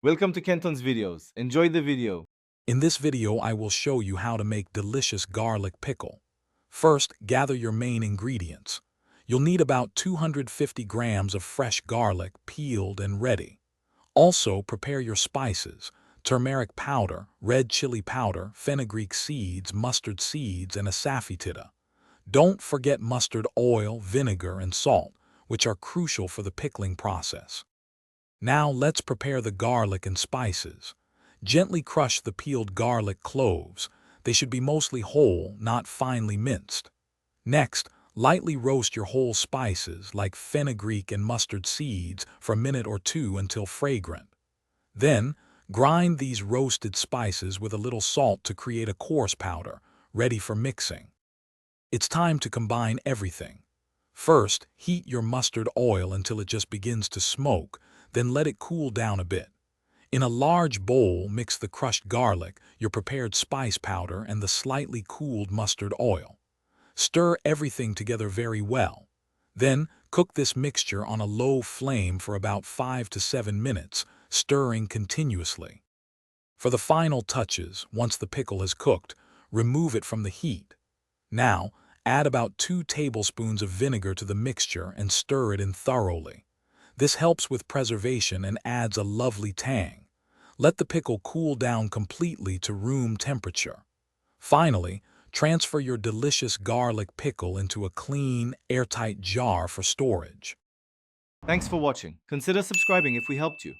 Welcome to Kenton's videos. Enjoy the video. In this video, I will show you how to make delicious garlic pickle. First, gather your main ingredients. You'll need about 250 grams of fresh garlic, peeled and ready. Also, prepare your spices: turmeric powder, red chili powder, fenugreek seeds, mustard seeds, and asafoetida. Don't forget mustard oil, vinegar, and salt, which are crucial for the pickling process. Now let's prepare the garlic and spices. Gently crush the peeled garlic cloves. They should be mostly whole, not finely minced. Next, lightly roast your whole spices like fenugreek and mustard seeds for a minute or two until fragrant. Then, grind these roasted spices with a little salt to create a coarse powder, ready for mixing. It's time to combine everything. First, heat your mustard oil until it just begins to smoke, then let it cool down a bit. In a large bowl, mix the crushed garlic, your prepared spice powder, and the slightly cooled mustard oil. Stir everything together very well. Then, cook this mixture on a low flame for about 5 to 7 minutes, stirring continuously. For the final touches, once the pickle has cooked, remove it from the heat. Now, add about 2 tablespoons of vinegar to the mixture and stir it in thoroughly. This helps with preservation and adds a lovely tang. Let the pickle cool down completely to room temperature. Finally, transfer your delicious garlic pickle into a clean, airtight jar for storage. Thanks for watching. Consider subscribing if we helped you.